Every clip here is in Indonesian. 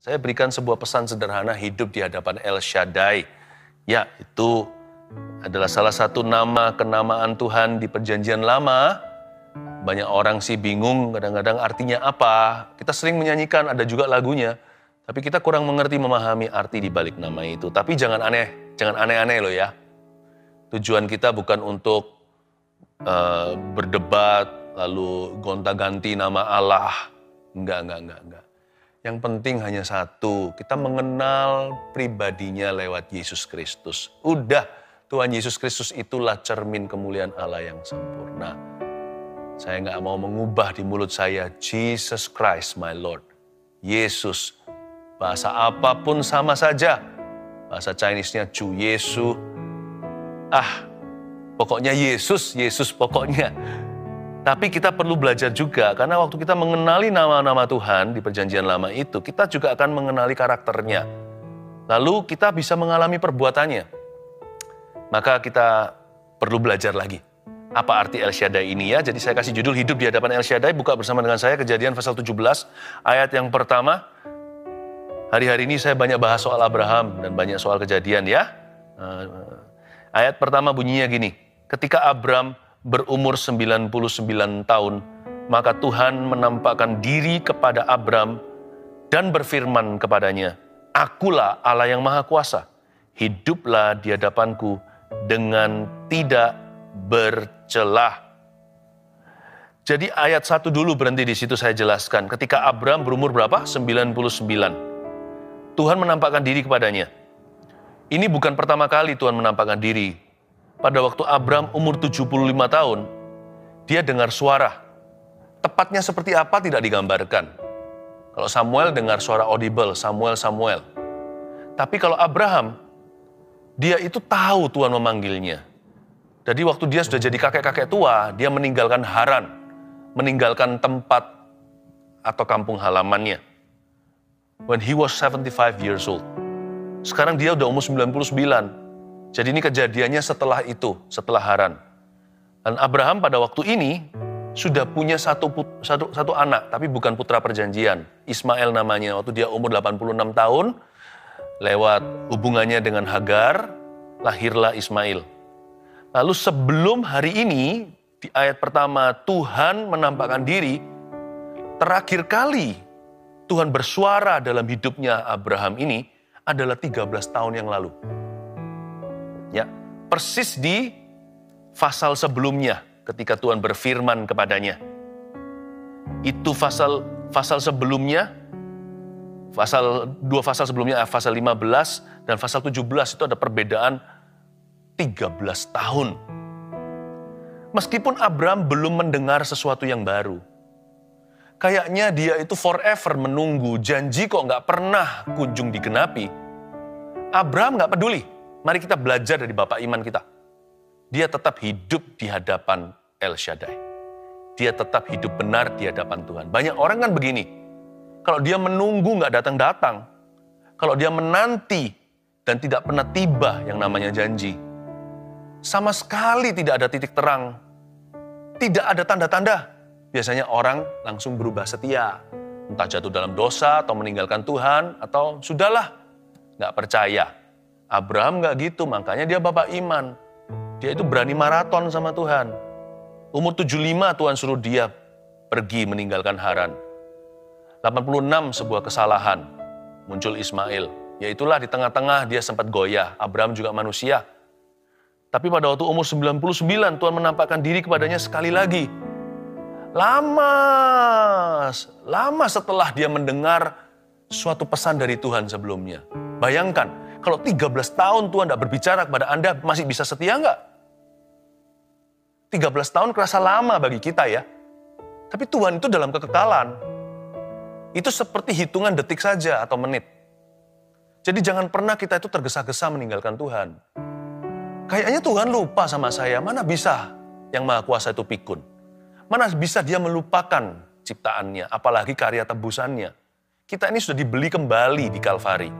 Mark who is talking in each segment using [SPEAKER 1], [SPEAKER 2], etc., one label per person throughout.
[SPEAKER 1] Saya berikan sebuah pesan sederhana, hidup di hadapan El Shaddai. Ya, itu adalah salah satu nama kenamaan Tuhan di Perjanjian Lama. Banyak orang sih bingung kadang-kadang artinya apa. Kita sering menyanyikan, ada juga lagunya. Tapi kita kurang mengerti memahami arti di balik nama itu. Tapi jangan aneh-aneh loh ya. Tujuan kita bukan untuk berdebat, lalu gonta-ganti nama Allah. Enggak. Yang penting hanya satu, kita mengenal pribadinya lewat Yesus Kristus. Udah, Tuhan Yesus Kristus itulah cermin kemuliaan Allah yang sempurna. Saya nggak mau mengubah di mulut saya, Jesus Christ my Lord. Yesus, bahasa apapun sama saja. Bahasa Chinese-nya Chu Yesu. Pokoknya Yesus pokoknya. Tapi kita perlu belajar juga, karena waktu kita mengenali nama-nama Tuhan di Perjanjian Lama itu, kita juga akan mengenali karakternya. Lalu kita bisa mengalami perbuatannya. Maka kita perlu belajar lagi. Apa arti El Shaddai ini ya? Jadi saya kasih judul Hidup di Hadapan El Shaddai. Buka bersama dengan saya Kejadian pasal 17, ayat yang pertama. Hari-hari ini saya banyak bahas soal Abraham dan banyak soal Kejadian ya. Ayat pertama bunyinya gini. Ketika Abram berumur 99 tahun, maka Tuhan menampakkan diri kepada Abram dan berfirman kepadanya, Akulah Allah yang Maha Kuasa, hiduplah di hadapanku dengan tidak bercelah. Jadi ayat 1 dulu berhenti di situ saya jelaskan. Ketika Abram berumur berapa? 99. Tuhan menampakkan diri kepadanya. Ini bukan pertama kali Tuhan menampakkan diri. Pada waktu Abram umur 75 tahun, dia dengar suara. Tepatnya seperti apa tidak digambarkan. Kalau Samuel dengar suara audible, Samuel. Tapi kalau Abraham, dia itu tahu Tuhan memanggilnya. Jadi waktu dia sudah jadi kakek-kakek tua, dia meninggalkan Haran, meninggalkan tempat atau kampung halamannya. When he was 75 years old. Sekarang dia udah umur 99. Jadi ini kejadiannya setelah itu, setelah Haran. Dan Abraham pada waktu ini sudah punya satu anak, tapi bukan putra perjanjian. Ismail namanya, waktu dia umur 86 tahun, lewat hubungannya dengan Hagar, lahirlah Ismail. Lalu sebelum hari ini, di ayat pertama, Tuhan menampakkan diri, terakhir kali Tuhan bersuara dalam hidupnya Abraham ini adalah 13 tahun yang lalu. Ya, persis di pasal sebelumnya ketika Tuhan berfirman kepadanya. Itu pasal sebelumnya, dua pasal sebelumnya, pasal 15 dan pasal 17 itu ada perbedaan 13 tahun. Meskipun Abraham belum mendengar sesuatu yang baru. Kayaknya dia itu forever menunggu, janji kok nggak pernah kunjung digenapi. Abraham nggak peduli. Mari kita belajar dari Bapak iman kita. Dia tetap hidup di hadapan El Shaddai. Dia tetap hidup benar di hadapan Tuhan. Banyak orang kan begini. Kalau dia menunggu nggak datang-datang. Kalau dia menanti dan tidak pernah tiba yang namanya janji. Sama sekali tidak ada titik terang. Tidak ada tanda-tanda. Biasanya orang langsung berubah setia. Entah jatuh dalam dosa atau meninggalkan Tuhan atau sudahlah nggak percaya. Abraham nggak gitu, makanya dia bapak iman. Dia itu berani maraton sama Tuhan. Umur 75 Tuhan suruh dia pergi meninggalkan Haran. 86 sebuah kesalahan, muncul Ismail. Yaitulah di tengah-tengah dia sempat goyah, Abraham juga manusia. Tapi pada waktu umur 99 Tuhan menampakkan diri kepadanya sekali lagi. Lama setelah dia mendengar suatu pesan dari Tuhan sebelumnya. Bayangkan, kalau 13 tahun Tuhan tidak berbicara kepada Anda, masih bisa setia nggak? 13 tahun kerasa lama bagi kita ya. Tapi Tuhan itu dalam kekekalan. Itu seperti hitungan detik saja atau menit. Jadi jangan pernah kita itu tergesa-gesa meninggalkan Tuhan. Kayaknya Tuhan lupa sama saya, mana bisa yang Maha Kuasa itu pikun. Mana bisa dia melupakan ciptaannya, apalagi karya tebusannya. Kita ini sudah dibeli kembali di Kalvari.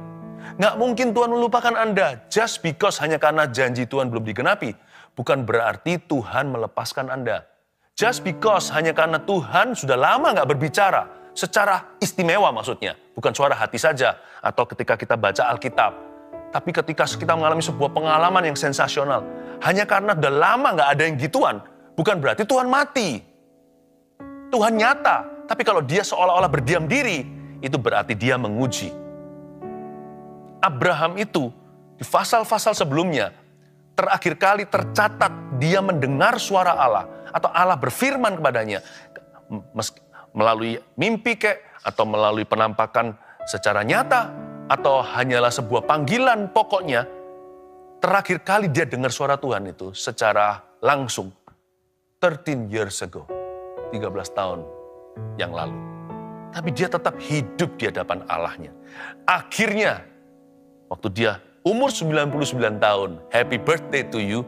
[SPEAKER 1] Nggak mungkin Tuhan melupakan Anda. Just because hanya karena janji Tuhan belum digenapi, bukan berarti Tuhan melepaskan Anda. Just because hanya karena Tuhan sudah lama nggak berbicara, secara istimewa maksudnya. Bukan suara hati saja atau ketika kita baca Alkitab. Tapi ketika kita mengalami sebuah pengalaman yang sensasional. Hanya karena udah lama gak ada yang gituan, bukan berarti Tuhan mati. Tuhan nyata, tapi kalau dia seolah-olah berdiam diri, itu berarti dia menguji. Abraham itu di pasal-pasal sebelumnya, terakhir kali tercatat dia mendengar suara Allah atau Allah berfirman kepadanya melalui mimpi atau melalui penampakan secara nyata atau hanyalah sebuah panggilan, pokoknya terakhir kali dia dengar suara Tuhan itu secara langsung 13 years ago, 13 tahun yang lalu. Tapi dia tetap hidup di hadapan Allahnya. Akhirnya waktu dia umur 99 tahun, happy birthday to you,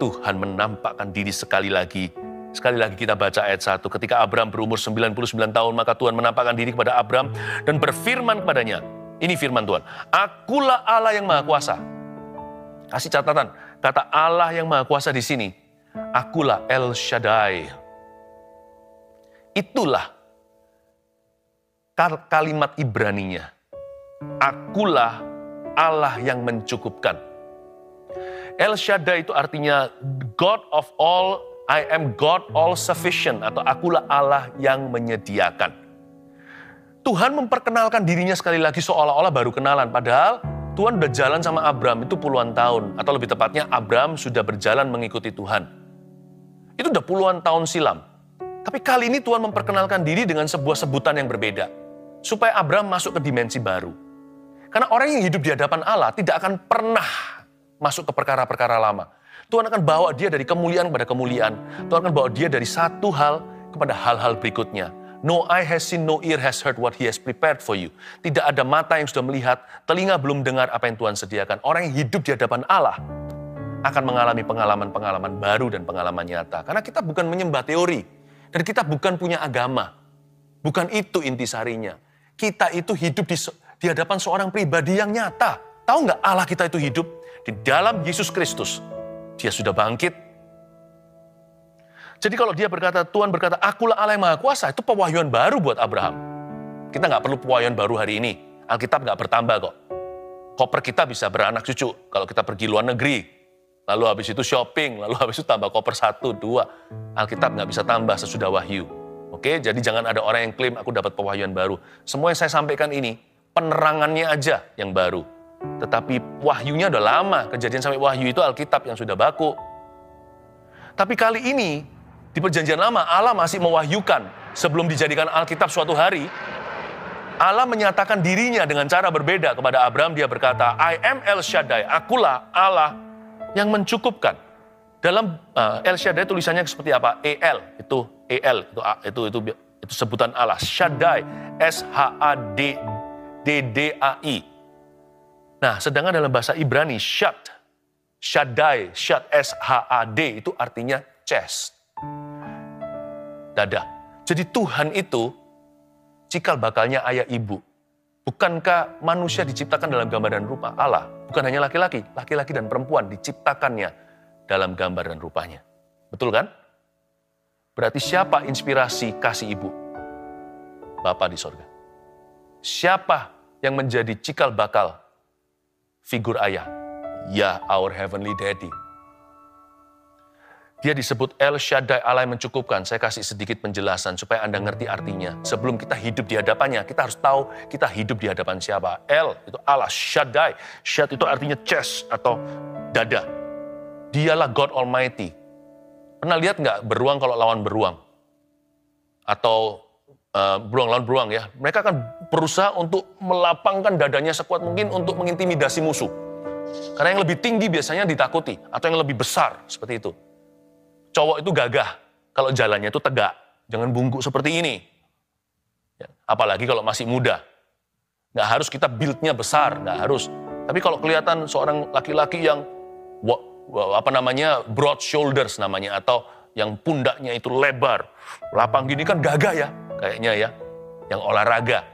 [SPEAKER 1] Tuhan menampakkan diri sekali lagi. Sekali lagi kita baca ayat 1, ketika Abraham berumur 99 tahun, maka Tuhan menampakkan diri kepada Abraham dan berfirman kepadanya. Ini firman Tuhan, Akulah Allah yang Maha Kuasa. Kasih catatan, kata Allah yang Maha Kuasa di sini, Akulah El Shaddai. Itulah kalimat Ibraninya. Akulah Allah yang mencukupkan. El Shaddai itu artinya God of all, I am God all sufficient, atau akulah Allah yang menyediakan. Tuhan memperkenalkan dirinya sekali lagi seolah-olah baru kenalan, padahal Tuhan udah jalan sama Abraham itu puluhan tahun, atau lebih tepatnya Abraham sudah berjalan mengikuti Tuhan. Itu udah puluhan tahun silam. Tapi kali ini Tuhan memperkenalkan diri dengan sebuah sebutan yang berbeda, supaya Abraham masuk ke dimensi baru. Karena orang yang hidup di hadapan Allah tidak akan pernah masuk ke perkara-perkara lama. Tuhan akan bawa dia dari kemuliaan kepada kemuliaan. Tuhan akan bawa dia dari satu hal kepada hal-hal berikutnya. No eye has seen, no ear has heard what he has prepared for you. Tidak ada mata yang sudah melihat, telinga belum dengar apa yang Tuhan sediakan. Orang yang hidup di hadapan Allah akan mengalami pengalaman-pengalaman baru dan pengalaman nyata. Karena kita bukan menyembah teori. Dan kita bukan punya agama. Bukan itu intisarinya. Kita itu hidup di hadapan seorang pribadi yang nyata. Tahu nggak Allah kita itu hidup? Di dalam Yesus Kristus. Dia sudah bangkit. Jadi kalau dia berkata, Tuhan berkata, Akulah Allah yang Maha Kuasa, itu pewahyuan baru buat Abraham. Kita nggak perlu pewahyuan baru hari ini. Alkitab nggak bertambah kok. Koper kita bisa beranak cucu kalau kita pergi luar negeri. Lalu habis itu shopping, lalu habis itu tambah koper 1, 2. Alkitab nggak bisa tambah sesudah wahyu. Oke, jadi jangan ada orang yang klaim aku dapat pewahyuan baru. Semua yang saya sampaikan ini, penerangannya aja yang baru. Tetapi wahyunya udah lama, kejadian sampai wahyu itu Alkitab yang sudah baku. Tapi kali ini, di perjanjian lama, Allah masih mewahyukan. Sebelum dijadikan Alkitab suatu hari, Allah menyatakan dirinya dengan cara berbeda kepada Abraham. Dia berkata, I am El Shaddai, akulah Allah yang mencukupkan. Dalam El Shaddai tulisannya seperti apa? El, itu sebutan Allah. Shaddai, S-H-A-D-D-A-I. Nah, sedangkan dalam bahasa Ibrani, Shaddai, S-H-A-D, itu artinya chest. Dada. Jadi Tuhan itu cikal bakalnya ayah ibu. Bukankah manusia diciptakan dalam gambar dan rupa Allah? Bukan hanya laki-laki dan perempuan diciptakannya dalam gambar dan rupanya. Betul kan? Berarti siapa inspirasi kasih ibu? Bapa di sorga. Siapa yang menjadi cikal bakal figur ayah? Ya, our heavenly daddy. Dia disebut El Shaddai, Allah yang mencukupkan. Saya kasih sedikit penjelasan supaya Anda ngerti artinya. Sebelum kita hidup di hadapannya, kita harus tahu kita hidup di hadapan siapa. El itu Allah, Shaddai. Shad itu artinya chest atau dada. Dialah God Almighty. Pernah lihat nggak beruang kalau lawan beruang? Atau beruang lawan beruang ya. Mereka akan berusaha untuk melapangkan dadanya sekuat mungkin untuk mengintimidasi musuh. Karena yang lebih tinggi biasanya ditakuti. Atau yang lebih besar, seperti itu. Cowok itu gagah, kalau jalannya itu tegak. Jangan bungkuk seperti ini. Ya, apalagi kalau masih muda. Nggak harus kita build-nya besar, nggak harus. Tapi kalau kelihatan seorang laki-laki yang broad shoulders namanya, atau yang pundaknya itu lebar, lapang gini kan gagah ya, kayaknya ya, yang olahraga.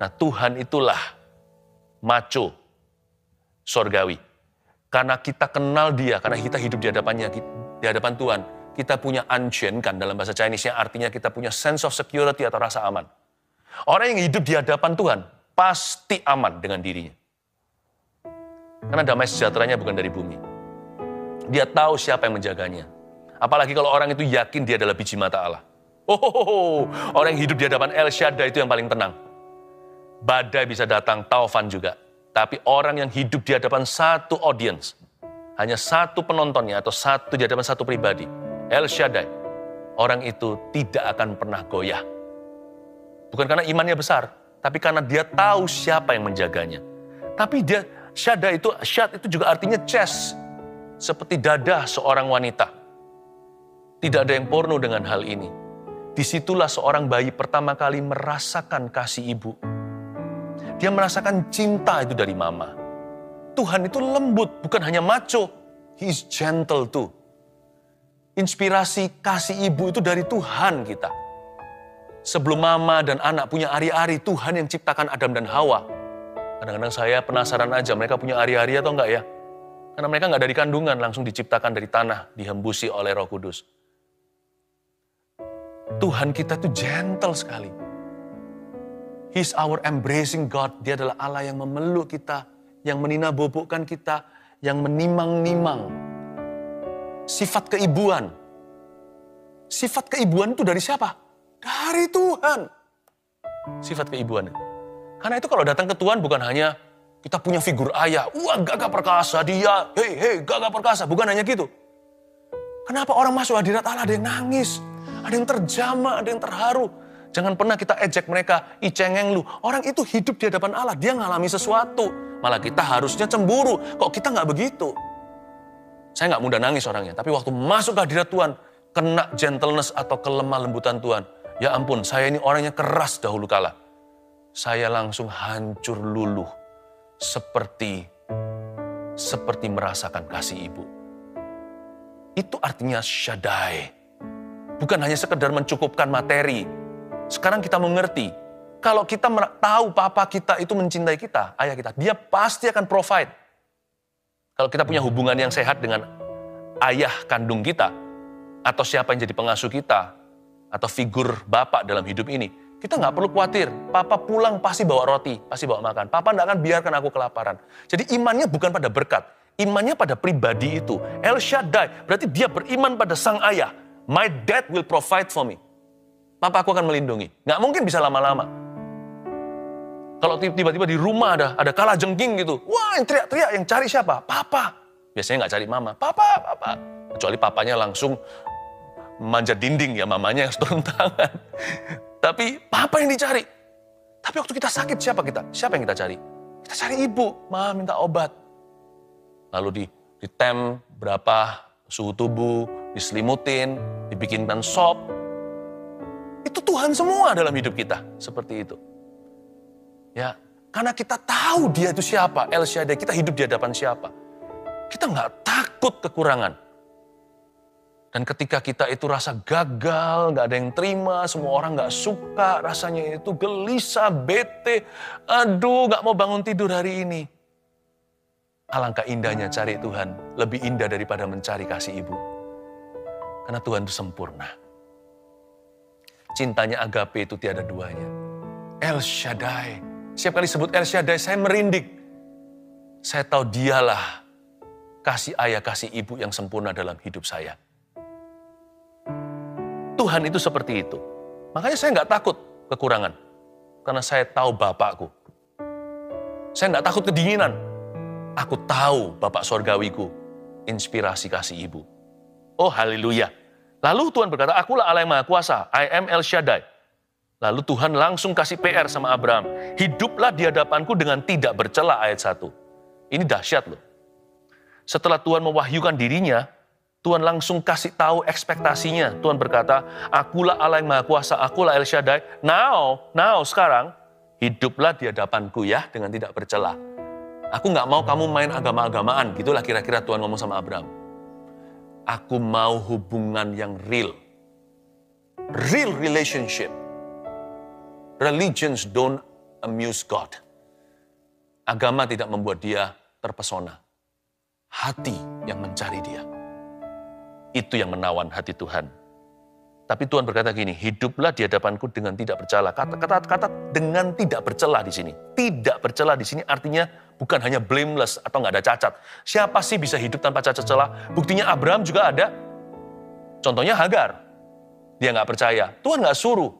[SPEAKER 1] Nah Tuhan itulah macho sorgawi. Karena kita kenal dia, karena kita hidup di hadapannya, di hadapan Tuhan, kita punya anshen kan dalam bahasa Chinese-nya artinya kita punya sense of security atau rasa aman. Orang yang hidup di hadapan Tuhan pasti aman dengan dirinya. Karena damai sejahteranya bukan dari bumi. Dia tahu siapa yang menjaganya. Apalagi kalau orang itu yakin dia adalah biji mata Allah. Orang yang hidup di hadapan El Shaddai itu yang paling tenang. Badai bisa datang, taufan juga. Tapi orang yang hidup di hadapan satu audience, hanya satu penontonnya atau di hadapan satu pribadi, El Shaddai, orang itu tidak akan pernah goyah. Bukan karena imannya besar, tapi karena dia tahu siapa yang menjaganya. Tapi Shaddai itu, Shad itu juga artinya chest, seperti dada seorang wanita. Tidak ada yang porno dengan hal ini. Disitulah seorang bayi pertama kali merasakan kasih ibu. Dia merasakan cinta itu dari mama. Tuhan itu lembut, bukan hanya macho. He is gentle too. Inspirasi kasih ibu itu dari Tuhan kita. Sebelum mama dan anak punya ari-ari, Tuhan yang ciptakan Adam dan Hawa. Kadang-kadang saya penasaran aja, mereka punya ari-ari atau enggak ya? Karena mereka enggak dari kandungan, langsung diciptakan dari tanah, dihembusi oleh Roh Kudus. Tuhan kita tuh gentle sekali. He's our embracing God. Dia adalah Allah yang memeluk kita, yang meninabobokkan kita, yang menimang-nimang. Sifat keibuan. Sifat keibuan itu dari siapa? Dari Tuhan. Sifat keibuan. Karena itu kalau datang ke Tuhan bukan hanya kita punya figur ayah. Wah, gagah perkasa dia. Hei, gagah perkasa. Bukan hanya gitu. Kenapa orang masuk hadirat Allah ada yang nangis, ada yang terjama, ada yang terharu. Jangan pernah kita ejek mereka, cengeng lu. Orang itu hidup di hadapan Allah, dia ngalami sesuatu. Malah kita harusnya cemburu. Kok kita nggak begitu? Saya nggak mudah nangis orangnya, tapi waktu masuk ke hadirat Tuhan, kena gentleness atau kelemah lembutan Tuhan. Ya ampun, saya ini orangnya keras dahulu kala. Saya langsung hancur luluh, seperti merasakan kasih ibu. Itu artinya Shaddai. Bukan hanya sekedar mencukupkan materi. Sekarang kita mengerti, kalau kita tahu papa kita itu mencintai kita, ayah kita, dia pasti akan provide. Kalau kita punya hubungan yang sehat dengan ayah kandung kita, atau siapa yang jadi pengasuh kita, atau figur bapak dalam hidup ini, kita nggak perlu khawatir. Papa pulang pasti bawa roti, pasti bawa makan. Papa nggak akan biarkan aku kelaparan. Jadi imannya bukan pada berkat, imannya pada pribadi itu. El Shaddai, berarti dia beriman pada sang ayah. My dad will provide for me. Papa aku akan melindungi. Nggak mungkin bisa lama-lama. Kalau tiba-tiba di rumah ada kalajengking gitu. Wah, yang teriak-teriak, yang cari siapa? Papa. Biasanya nggak cari mama. Papa. Kecuali papanya langsung manjat dinding ya, mamanya yang turun tangan. Tapi papa yang dicari. Tapi waktu kita sakit, siapa kita? Siapa yang kita cari? Kita cari ibu. Ma minta obat. Lalu ditem berapa suhu tubuh, diselimutin, dibikinkan sop. Itu Tuhan semua dalam hidup kita. Seperti itu. Ya, karena kita tahu dia itu siapa. El Shaddai, kita hidup di hadapan siapa. Kita nggak takut kekurangan. Dan ketika kita itu rasa gagal, nggak ada yang terima, semua orang nggak suka, rasanya itu gelisah, bete. Aduh, nggak mau bangun tidur hari ini. Alangkah indahnya cari Tuhan. Lebih indah daripada mencari kasih ibu. Karena Tuhan itu sempurna. Cintanya agape itu tiada duanya. El Shaddai. Setiap kali sebut El Shaddai, saya merinding. Saya tahu dialah kasih ayah, kasih ibu yang sempurna dalam hidup saya. Tuhan itu seperti itu. Makanya saya nggak takut kekurangan. Karena saya tahu Bapakku. Saya nggak takut kedinginan. Aku tahu Bapak Sorgawiku. Inspirasi kasih ibu. Oh haleluya. Lalu Tuhan berkata, akulah Allah yang Maha Kuasa. I am El Shaddai. Lalu Tuhan langsung kasih PR sama Abraham. Hiduplah di hadapanku dengan tidak bercela, ayat 1. Ini dahsyat loh. Setelah Tuhan mewahyukan dirinya, Tuhan langsung kasih tahu ekspektasinya. Tuhan berkata, akulah Allah yang Maha Kuasa, akulah El Shaddai. Now sekarang, hiduplah di hadapanku ya dengan tidak bercela. Aku nggak mau kamu main agama-agamaan. Gitulah kira-kira Tuhan ngomong sama Abraham. Aku mau hubungan yang real. Real relationship. Religions don't amuse God. Agama tidak membuat dia terpesona. Hati yang mencari dia. Itu yang menawan hati Tuhan. Tapi Tuhan berkata gini, hiduplah di hadapanku dengan tidak bercela. Kata dengan tidak bercela di sini. Tidak bercela di sini artinya bukan hanya blameless atau nggak ada cacat. Siapa sih bisa hidup tanpa cacat celah? Buktinya Abraham juga ada. Contohnya Hagar. Dia nggak percaya. Tuhan nggak suruh.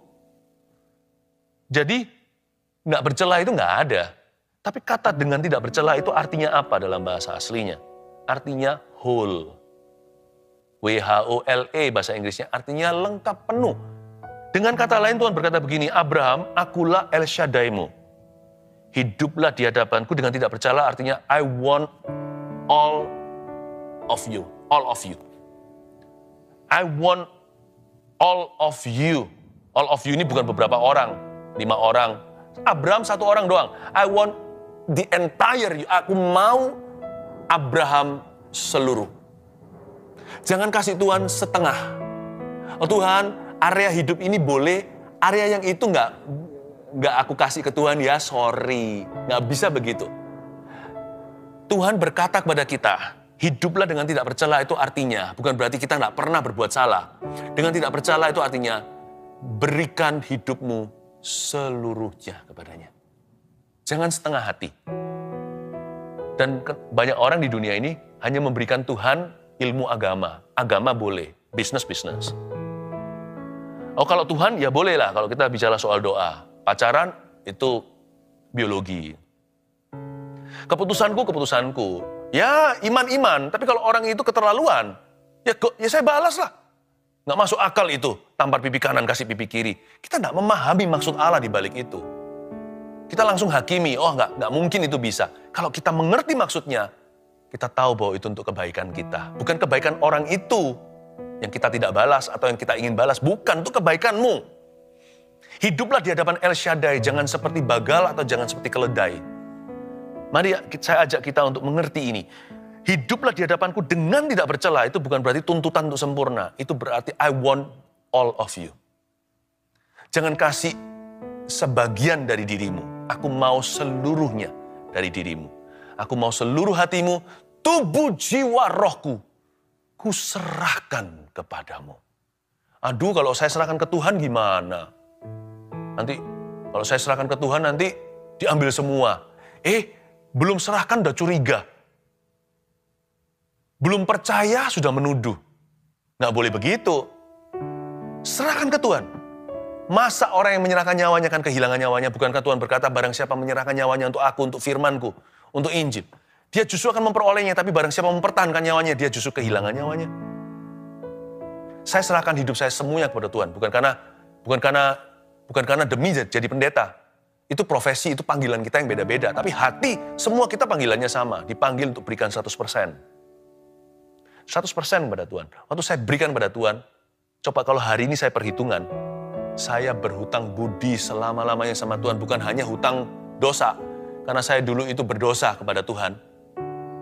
[SPEAKER 1] Jadi nggak bercela itu nggak ada. Tapi kata dengan tidak bercela itu artinya apa dalam bahasa aslinya? Artinya whole. W-H-O-L-E bahasa Inggrisnya artinya lengkap penuh. Dengan kata lain Tuhan berkata begini, Abraham, akulah El Shaddai-mu. Hiduplah di hadapanku dengan tidak bercela artinya I want all of you. All of you. I want all of you. All of you ini bukan beberapa orang, 5 orang. Abraham 1 orang doang. I want the entire you. Aku mau Abraham seluruh. Jangan kasih Tuhan setengah. Oh Tuhan, area hidup ini boleh, area yang itu nggak aku kasih ke Tuhan ya, sorry. Nggak bisa begitu. Tuhan berkata kepada kita, hiduplah dengan tidak bercela itu artinya, bukan berarti kita nggak pernah berbuat salah. Dengan tidak bercela itu artinya, berikan hidupmu seluruhnya kepadanya. Jangan setengah hati. Dan banyak orang di dunia ini hanya memberikan Tuhan ilmu agama. Agama boleh, bisnis. Oh kalau Tuhan ya boleh lah kalau kita bicara soal doa. Pacaran itu biologi. Keputusanku. Ya iman. Tapi kalau orang itu keterlaluan, ya saya balas lah. Nggak masuk akal itu, tampar pipi kanan, kasih pipi kiri. Kita nggak memahami maksud Allah di balik itu. Kita langsung hakimi, oh nggak mungkin itu bisa. Kalau kita mengerti maksudnya, kita tahu bahwa itu untuk kebaikan kita. Bukan kebaikan orang itu yang kita tidak balas atau yang kita ingin balas. Bukan, itu kebaikanmu. Hiduplah di hadapan El Shaddai, jangan seperti Bagal atau jangan seperti keledai. Mari saya ajak kita untuk mengerti ini. Hiduplah di hadapanku dengan tidak bercela, itu bukan berarti tuntutan untuk sempurna. Itu berarti I want all of you. Jangan kasih sebagian dari dirimu. Aku mau seluruhnya dari dirimu. Aku mau seluruh hatimu, tubuh, jiwa, rohku. Ku serahkan kepadamu. Aduh, kalau saya serahkan ke Tuhan gimana? Nanti, kalau saya serahkan ke Tuhan nanti diambil semua. Belum serahkan udah curiga. Belum percaya sudah menuduh. Nggak boleh begitu. Serahkan ke Tuhan. Masa orang yang menyerahkan nyawanya akan kehilangan nyawanya? Bukankah Tuhan berkata, barang siapa menyerahkan nyawanya untuk aku, untuk firman-Ku, untuk Injil, dia justru akan memperolehnya, tapi barang siapa mempertahankan nyawanya, dia justru kehilangan nyawanya. Saya serahkan hidup saya semuanya kepada Tuhan, bukan karena demi jadi pendeta. Itu profesi, itu panggilan kita yang beda-beda, tapi hati semua kita panggilannya sama, dipanggil untuk berikan 100%. 100% kepada Tuhan. Waktu saya berikan kepada Tuhan, coba kalau hari ini saya perhitungan, saya berhutang budi selama-lamanya sama Tuhan, bukan hanya hutang dosa, karena saya dulu itu berdosa kepada Tuhan.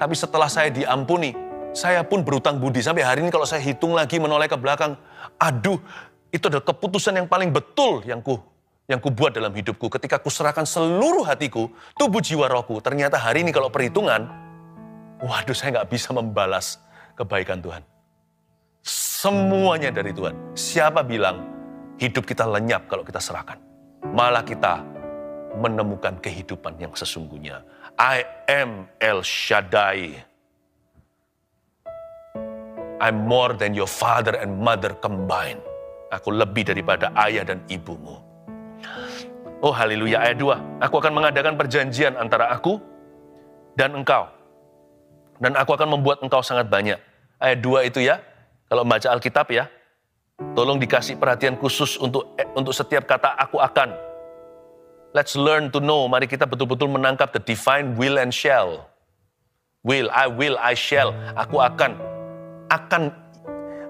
[SPEAKER 1] Tapi setelah saya diampuni, saya pun berhutang budi. Sampai hari ini kalau saya hitung lagi menoleh ke belakang, aduh, itu adalah keputusan yang paling betul yang ku buat dalam hidupku. Ketika ku serahkan seluruh hatiku, tubuh, jiwa, rohku. Ternyata hari ini kalau perhitungan, waduh saya nggak bisa membalas kebaikan Tuhan. Semuanya dari Tuhan. Siapa bilang hidup kita lenyap kalau kita serahkan? Malah kita menemukan kehidupan yang sesungguhnya. I am El Shaddai. I'm more than your father and mother combined. Aku lebih daripada ayah dan ibumu. Oh haleluya, ayat 2. Aku akan mengadakan perjanjian antara aku dan engkau. Dan aku akan membuat engkau sangat banyak. Ayat 2 itu ya, kalau membaca Alkitab ya, tolong dikasih perhatian khusus untuk setiap kata aku akan. Let's learn to know. Mari kita betul-betul menangkap the divine will and shall. Will, I shall. Aku akan.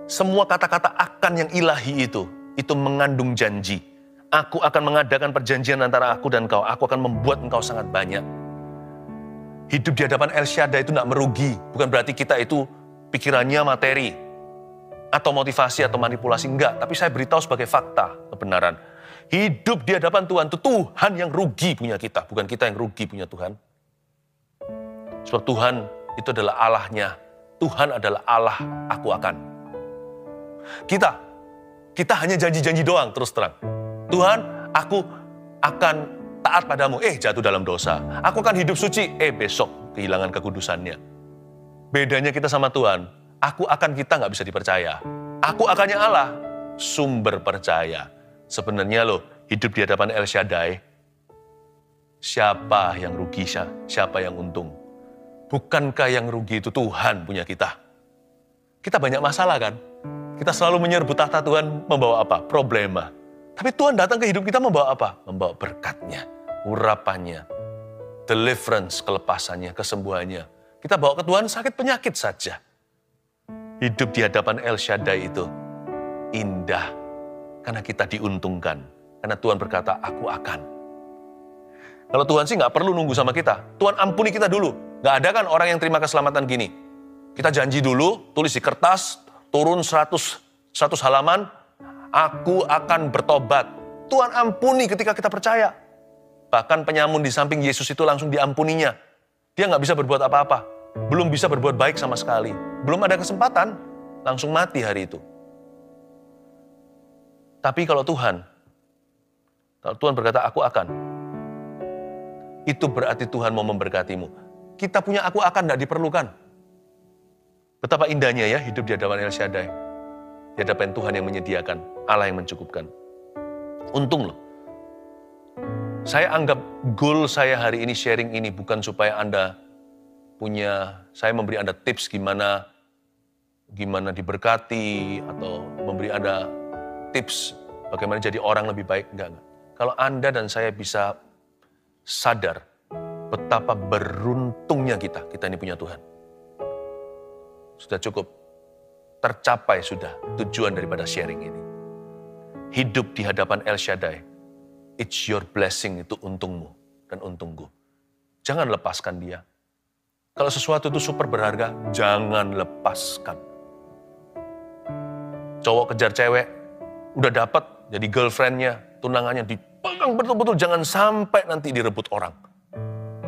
[SPEAKER 1] Semua kata-kata akan yang ilahi itu mengandung janji. Aku akan mengadakan perjanjian antara aku dan kau. Aku akan membuat engkau sangat banyak. Hidup di hadapan El Shaddai itu tidak merugi. Bukan berarti kita itu pikirannya materi. Atau motivasi atau manipulasi. Enggak, tapi saya beritahu sebagai fakta, kebenaran. Hidup di hadapan Tuhan itu Tuhan yang rugi punya kita, bukan kita yang rugi punya Tuhan. Sebab Tuhan itu adalah Allahnya. Tuhan adalah Allah, aku akan. Kita Kita hanya janji-janji doang terus terang. Tuhan, aku akan taat padamu. Jatuh dalam dosa. Aku akan hidup suci. Besok kehilangan kekudusannya. Bedanya kita sama Tuhan, aku akan kita nggak bisa dipercaya. Aku akannya Allah, sumber percaya. Sebenarnya loh, hidup di hadapan El Shaddai, siapa yang rugi, siapa yang untung? Bukankah yang rugi itu Tuhan punya kita? Kita banyak masalah kan? Kita selalu menyerbu tahta Tuhan membawa apa? Problema. Tapi Tuhan datang ke hidup kita membawa apa? Membawa berkatnya, urapannya, deliverance, kelepasannya, kesembuhannya. Kita bawa ke Tuhan sakit penyakit saja. Hidup di hadapan El Shaddai itu indah. Karena kita diuntungkan. Karena Tuhan berkata, aku akan. Kalau Tuhan sih nggak perlu nunggu sama kita. Tuhan ampuni kita dulu. Nggak ada kan orang yang terima keselamatan gini. Kita janji dulu, tulis di kertas, turun 100 halaman, aku akan bertobat. Tuhan ampuni ketika kita percaya. Bahkan penyamun di samping Yesus itu langsung diampuninya. Dia nggak bisa berbuat apa-apa. Belum bisa berbuat baik sama sekali. Belum ada kesempatan, langsung mati hari itu. Tapi kalau Tuhan berkata, aku akan. Itu berarti Tuhan mau memberkatimu. Kita punya aku akan tidak diperlukan. Betapa indahnya ya hidup di hadapan El Shaddai. Di hadapan Tuhan yang menyediakan, Allah yang mencukupkan. Untung loh. Saya anggap goal saya hari ini, sharing ini, bukan supaya saya memberi Anda tips gimana diberkati, atau memberi Anda tips bagaimana jadi orang lebih baik. Enggak. Kalau Anda dan saya bisa sadar betapa beruntungnya kita ini punya Tuhan. Sudah cukup tercapai sudah tujuan daripada sharing ini. Hidup di hadapan El Shaddai, it's your blessing, itu untungmu dan untungku. Jangan lepaskan dia. Kalau sesuatu itu super berharga, jangan lepaskan. Cowok kejar cewek, udah dapat jadi girlfriendnya, tunangannya, dipegang betul-betul, jangan sampai nanti direbut orang.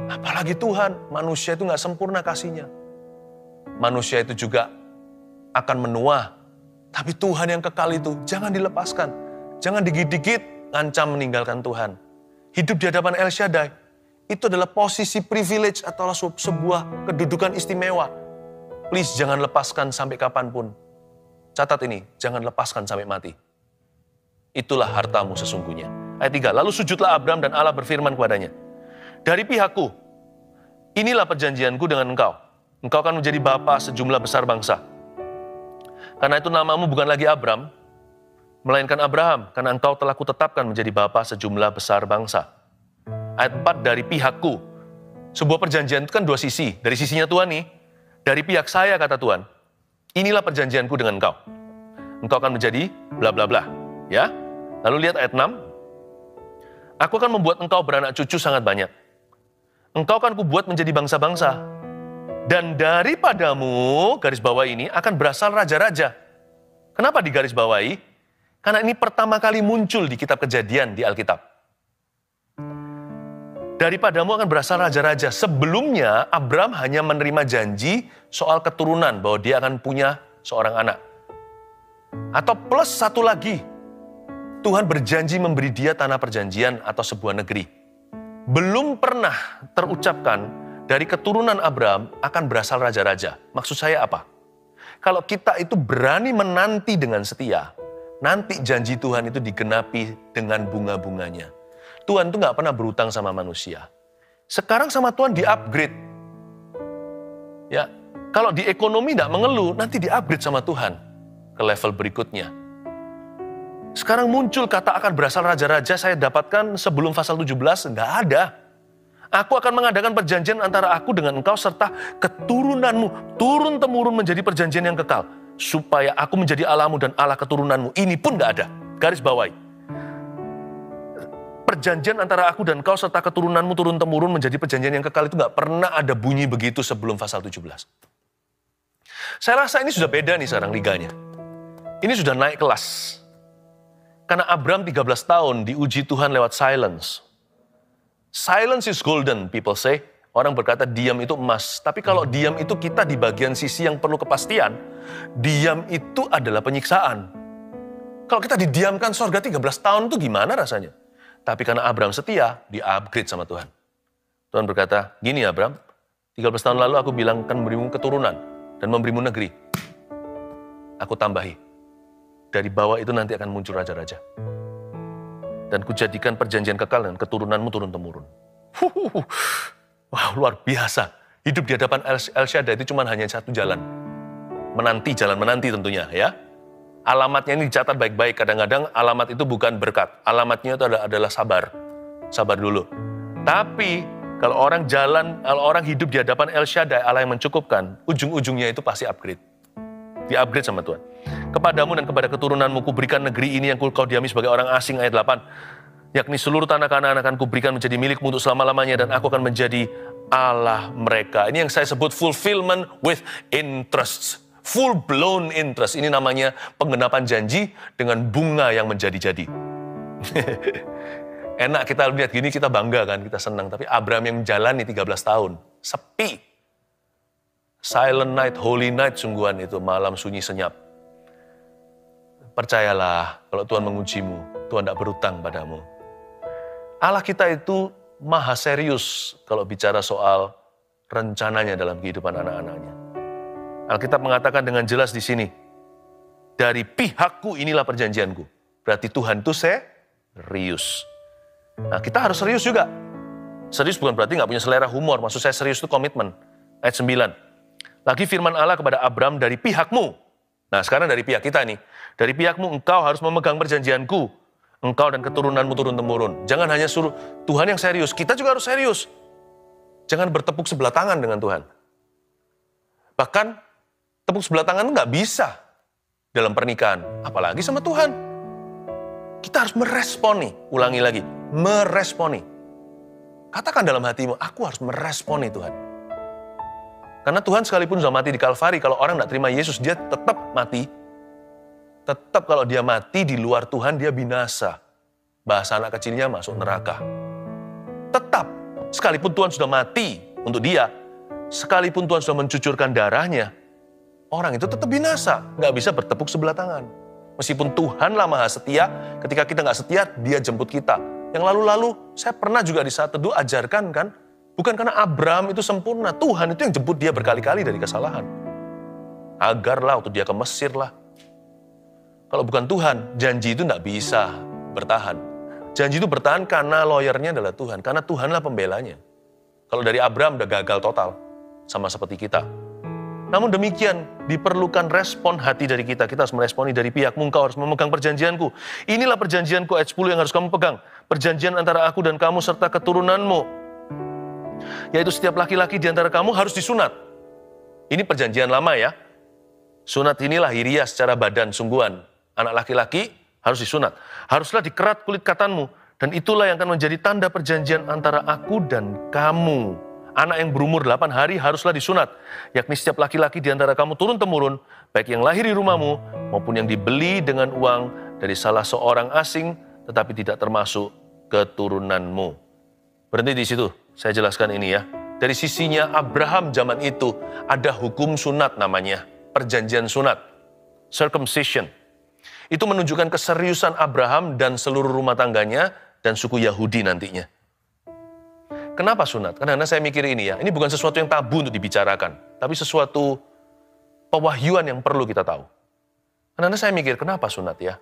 [SPEAKER 1] Apalagi Tuhan, manusia itu gak sempurna kasihnya. Manusia itu juga akan menua. Tapi Tuhan yang kekal itu jangan dilepaskan. Jangan dikit-dikit ngancam meninggalkan Tuhan. Hidup di hadapan El Shaddai itu adalah posisi privilege atau sebuah kedudukan istimewa. Please jangan lepaskan sampai kapanpun. Catat ini, jangan lepaskan sampai mati. Itulah hartamu sesungguhnya. Ayat 3, lalu sujudlah Abram dan Allah berfirman kepadanya, dari pihakku, inilah perjanjianku dengan engkau. Engkau akan menjadi bapa sejumlah besar bangsa. Karena itu namamu bukan lagi Abram, melainkan Abraham, karena engkau telah kutetapkan menjadi bapa sejumlah besar bangsa. Ayat 4, dari pihakku. Sebuah perjanjian itu kan dua sisi. Dari sisinya Tuhan nih, dari pihak saya kata Tuhan, inilah perjanjianku dengan engkau. Engkau akan menjadi bla bla bla. Ya. Lalu lihat ayat 6. Aku akan membuat engkau beranak cucu sangat banyak. Engkau akan kubuat menjadi bangsa-bangsa. Dan daripadamu, garis bawah ini, akan berasal raja-raja. Kenapa digaris bawahi? Karena ini pertama kali muncul di kitab Kejadian di Alkitab. Daripadamu akan berasal raja-raja. Sebelumnya, Abram hanya menerima janji soal keturunan, bahwa dia akan punya seorang anak. Atau plus satu lagi, Tuhan berjanji memberi dia tanah perjanjian atau sebuah negeri. Belum pernah terucapkan, dari keturunan Abraham akan berasal raja-raja. Maksud saya apa? Kalau kita itu berani menanti dengan setia, nanti janji Tuhan itu digenapi dengan bunga-bunganya. Tuhan itu gak pernah berutang sama manusia. Sekarang sama Tuhan di-upgrade. Ya, kalau di ekonomi gak mengeluh, nanti di-upgrade sama Tuhan ke level berikutnya. Sekarang muncul kata akan berasal raja-raja, saya dapatkan sebelum pasal 17, gak ada. Aku akan mengadakan perjanjian antara aku dengan engkau serta keturunanmu, turun-temurun menjadi perjanjian yang kekal, supaya aku menjadi Allahmu dan Allah keturunanmu. Ini pun gak ada. Garis bawahi. Perjanjian antara aku dan engkau serta keturunanmu turun-temurun menjadi perjanjian yang kekal itu gak pernah ada bunyi begitu sebelum pasal 17. Saya rasa ini sudah beda nih sekarang liganya. Ini sudah naik kelas. Karena Abram 13 tahun diuji Tuhan lewat silence. Silence is golden, people say. Orang berkata diam itu emas. Tapi kalau diam itu kita di bagian sisi yang perlu kepastian, diam itu adalah penyiksaan. Kalau kita didiamkan sorga 13 tahun itu gimana rasanya? Tapi karena Abraham setia, di-upgrade sama Tuhan. Tuhan berkata, gini Abraham, 13 tahun lalu aku bilang akan memberimu keturunan dan memberimu negeri. Aku tambahi, dari bawah itu nanti akan muncul raja-raja. Dan kujadikan perjanjian kekal dan keturunanmu turun-temurun. Wow, luar biasa. Hidup di hadapan El Shaddai itu cuma hanya satu jalan. Jalan menanti tentunya ya. Alamatnya ini dicatat baik-baik. Kadang-kadang alamat itu bukan berkat. Alamatnya itu adalah sabar. Sabar dulu. Tapi kalau orang hidup di hadapan El Shaddai, Allah yang mencukupkan, ujung-ujungnya itu pasti upgrade. Di-upgrade sama Tuhan. Kepadamu dan kepada keturunanmu kuberikan negeri ini yang kau diami sebagai orang asing, ayat 8. Yakni seluruh tanah Kanaan akan kuberikan menjadi milikmu untuk selama-lamanya dan aku akan menjadi Allah mereka. Ini yang saya sebut fulfillment with interest. Full blown interest. Ini namanya penggenapan janji dengan bunga yang menjadi-jadi. Enak kita lihat gini, kita bangga kan, kita senang. Tapi Abraham yang jalani 13 tahun, sepi. Silent night, holy night sungguhan itu, malam sunyi senyap. Percayalah, kalau Tuhan mengujimu, Tuhan tidak berutang padamu. Allah kita itu maha serius kalau bicara soal rencananya dalam kehidupan anak-anaknya. Alkitab mengatakan dengan jelas di sini, dari pihakku inilah perjanjianku. Berarti Tuhan itu serius. Nah, kita harus serius juga. Serius bukan berarti nggak punya selera humor. Maksud saya serius itu komitmen. Ayat 9. Lagi firman Allah kepada Abraham, dari pihakmu. Nah, sekarang dari pihak kita nih. Dari pihakmu engkau harus memegang perjanjianku. Engkau dan keturunanmu turun-temurun. Jangan hanya suruh Tuhan yang serius, kita juga harus serius. Jangan bertepuk sebelah tangan dengan Tuhan. Bahkan tepuk sebelah tangan nggak bisa dalam pernikahan, apalagi sama Tuhan. Kita harus meresponi, ulangi lagi, meresponi. Katakan dalam hatimu, aku harus meresponi Tuhan. Karena Tuhan sekalipun sudah mati di Kalvari, kalau orang nggak terima Yesus, dia tetap mati. Tetap kalau dia mati di luar Tuhan, dia binasa. Bahasa anak kecilnya masuk neraka. Tetap, sekalipun Tuhan sudah mati untuk dia, sekalipun Tuhan sudah mencucurkan darahnya, orang itu tetap binasa, nggak bisa bertepuk sebelah tangan. Meskipun Tuhanlah maha setia, ketika kita nggak setia, dia jemput kita. Yang lalu-lalu, saya pernah juga di saat teduh ajarkan kan, bukan karena Abraham itu sempurna, Tuhan itu yang jemput dia berkali-kali dari kesalahan. Agar lah, waktu dia ke Mesir lah. Kalau bukan Tuhan, janji itu nggak bisa bertahan. Janji itu bertahan karena lawyernya adalah Tuhan, karena Tuhanlah pembelanya. Kalau dari Abraham udah gagal total, sama seperti kita. Namun demikian, diperlukan respon hati dari kita. Kita harus meresponi dari pihakmu, engkau harus memegang perjanjianku. Inilah perjanjianku, ayat 10 yang harus kamu pegang. Perjanjian antara aku dan kamu serta keturunanmu. Yaitu setiap laki-laki di antara kamu harus disunat. Ini perjanjian lama ya. Sunat ini lahiriah secara badan sungguhan. Anak laki-laki harus disunat. Haruslah dikerat kulit katanmu. Dan itulah yang akan menjadi tanda perjanjian antara aku dan kamu. Anak yang berumur 8 hari haruslah disunat. Yakni setiap laki-laki di antara kamu turun-temurun, baik yang lahir di rumahmu, maupun yang dibeli dengan uang dari salah seorang asing, tetapi tidak termasuk keturunanmu. Berhenti di situ, saya jelaskan ini ya. Dari sisinya Abraham zaman itu, ada hukum sunat namanya, perjanjian sunat, circumcision. Itu menunjukkan keseriusan Abraham dan seluruh rumah tangganya dan suku Yahudi nantinya. Kenapa sunat? Karena saya mikir ini ya, ini bukan sesuatu yang tabu untuk dibicarakan, tapi sesuatu pewahyuan yang perlu kita tahu. Karena saya mikir, kenapa sunat ya?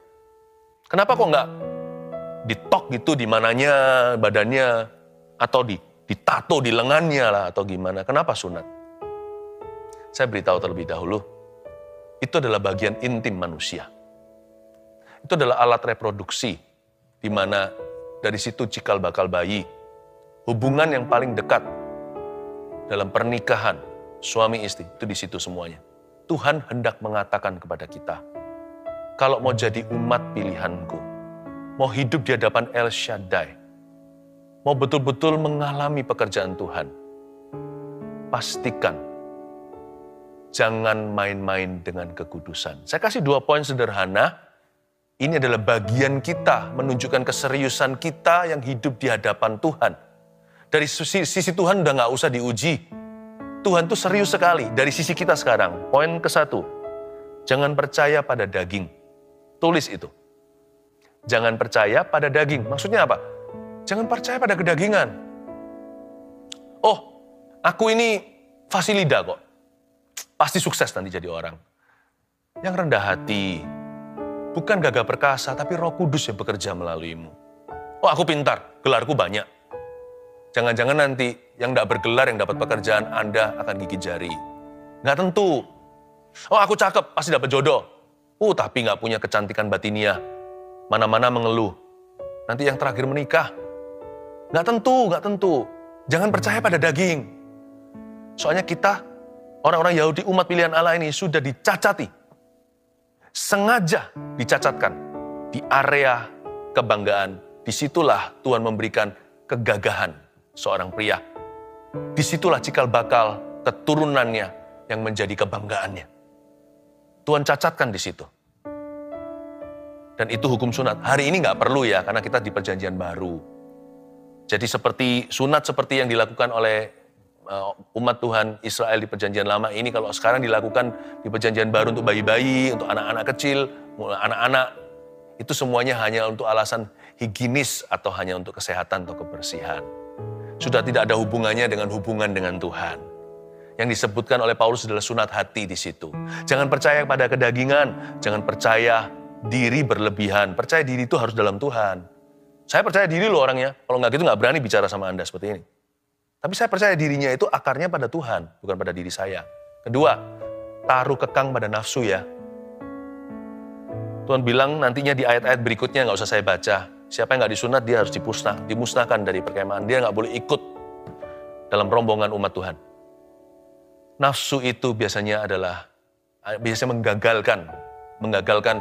[SPEAKER 1] Kenapa kok nggak ditok gitu di mananya, badannya, atau ditato di lengannya lah, atau gimana? Kenapa sunat? Saya beritahu terlebih dahulu, itu adalah bagian intim manusia. Itu adalah alat reproduksi, di mana dari situ cikal bakal bayi. Hubungan yang paling dekat dalam pernikahan, suami istri, itu di situ semuanya. Tuhan hendak mengatakan kepada kita, kalau mau jadi umat pilihanku, mau hidup di hadapan El Shaddai, mau betul-betul mengalami pekerjaan Tuhan, pastikan jangan main-main dengan kekudusan. Saya kasih 2 poin sederhana. Ini adalah bagian kita menunjukkan keseriusan kita yang hidup di hadapan Tuhan. Dari sisi Tuhan udah gak usah diuji. Tuhan tuh serius sekali dari sisi kita sekarang. Poin ke-1, jangan percaya pada daging. Tulis itu. Jangan percaya pada daging. Maksudnya apa? Jangan percaya pada kedagingan. Oh, aku ini fasilida kok. Pasti sukses nanti jadi orang. Yang rendah hati, bukan gagah perkasa, tapi Roh Kudus yang bekerja melaluimu. Oh, aku pintar, gelarku banyak. Jangan-jangan nanti yang tidak bergelar, yang dapat pekerjaan, Anda akan gigit jari. Nggak tentu. Oh, aku cakep, pasti dapat jodoh. Tapi nggak punya kecantikan batiniah. Mana-mana mengeluh. Nanti yang terakhir menikah. Nggak tentu. Jangan percaya pada daging. Soalnya kita, orang-orang Yahudi, umat pilihan Allah ini sudah dicacati. Sengaja dicacatkan. Di area kebanggaan. Disitulah Tuhan memberikan kegagahan seorang pria. Disitulah cikal bakal keturunannya yang menjadi kebanggaannya. Tuhan cacatkan di situ. Dan itu hukum sunat. Hari ini nggak perlu ya, karena kita di perjanjian baru. Jadi sunat seperti yang dilakukan oleh umat Tuhan Israel di perjanjian lama ini, kalau sekarang dilakukan di perjanjian baru untuk bayi-bayi, untuk anak-anak kecil, anak-anak, itu semuanya hanya untuk alasan higienis atau hanya untuk kesehatan atau kebersihan. Sudah tidak ada hubungannya dengan hubungan dengan Tuhan. Yang disebutkan oleh Paulus adalah sunat hati di situ. Jangan percaya pada kedagingan, jangan percaya diri berlebihan. Percaya diri itu harus dalam Tuhan. Saya percaya diri loh orangnya. Kalau nggak gitu nggak berani bicara sama Anda seperti ini. Tapi saya percaya dirinya itu akarnya pada Tuhan, bukan pada diri saya. Kedua, taruh kekang pada nafsu ya. Tuhan bilang nantinya di ayat-ayat berikutnya, nggak usah saya baca. Siapa yang nggak disunat, dia harus dimusnahkan dari perkemahan. Dia nggak boleh ikut dalam rombongan umat Tuhan. Nafsu itu biasanya menggagalkan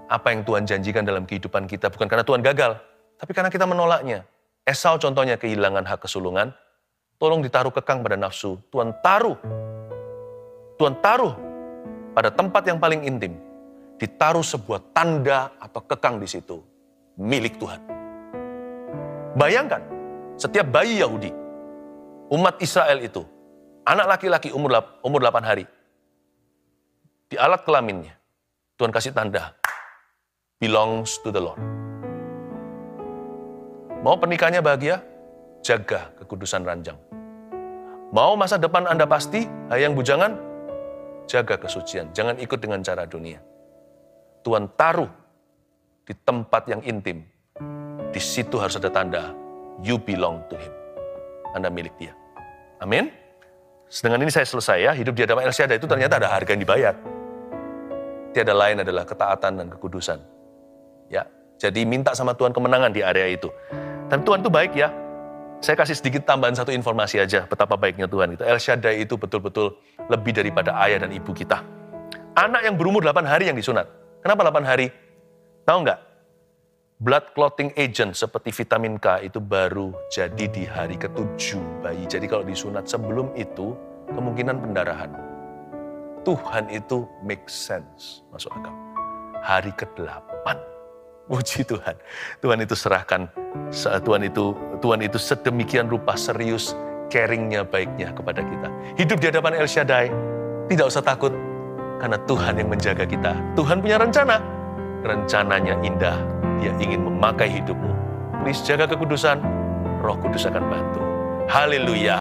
[SPEAKER 1] apa yang Tuhan janjikan dalam kehidupan kita. Bukan karena Tuhan gagal, tapi karena kita menolaknya. Esau contohnya kehilangan hak kesulungan. Tolong ditaruh kekang pada nafsu. Tuhan taruh pada tempat yang paling intim. Ditaruh sebuah tanda atau kekang di situ. Milik Tuhan. Bayangkan, setiap bayi Yahudi, umat Israel itu, anak laki-laki umur 8 hari, di alat kelaminnya, Tuhan kasih tanda, belongs to the Lord. Mau pernikahannya bahagia? Jaga kekudusan ranjang. Mau masa depan Anda pasti, hayang bujangan? Jaga kesucian, jangan ikut dengan cara dunia. Tuhan taruh di tempat yang intim. Di situ harus ada tanda, you belong to Him. Anda milik Dia. Amin. Dengan ini saya selesai ya. Hidup di hadapan El Shaddai itu ternyata ada harga yang dibayar. Tiada lain adalah ketaatan dan kekudusan. Ya, jadi minta sama Tuhan kemenangan di area itu. Dan Tuhan itu baik ya. Saya kasih sedikit tambahan satu informasi aja betapa baiknya Tuhan itu. El Shaddai itu betul-betul lebih daripada ayah dan ibu kita. Anak yang berumur 8 hari yang disunat. Kenapa 8 hari? Tahu nggak? Blood clotting agent seperti vitamin K itu baru jadi di hari ke-7 bayi. Jadi kalau disunat sebelum itu, kemungkinan pendarahan. Tuhan itu make sense, masuk akal. Hari ke-8. Puji Tuhan. Tuhan itu serahkan, Tuhan itu sedemikian rupa serius, caringnya, baiknya kepada kita. Hidup di hadapan El Shaddai, tidak usah takut, karena Tuhan yang menjaga kita. Tuhan punya rencana. Rencananya indah. Dia ingin memakai hidupmu. Please jaga kekudusan, Roh Kudus akan bantu. Haleluya.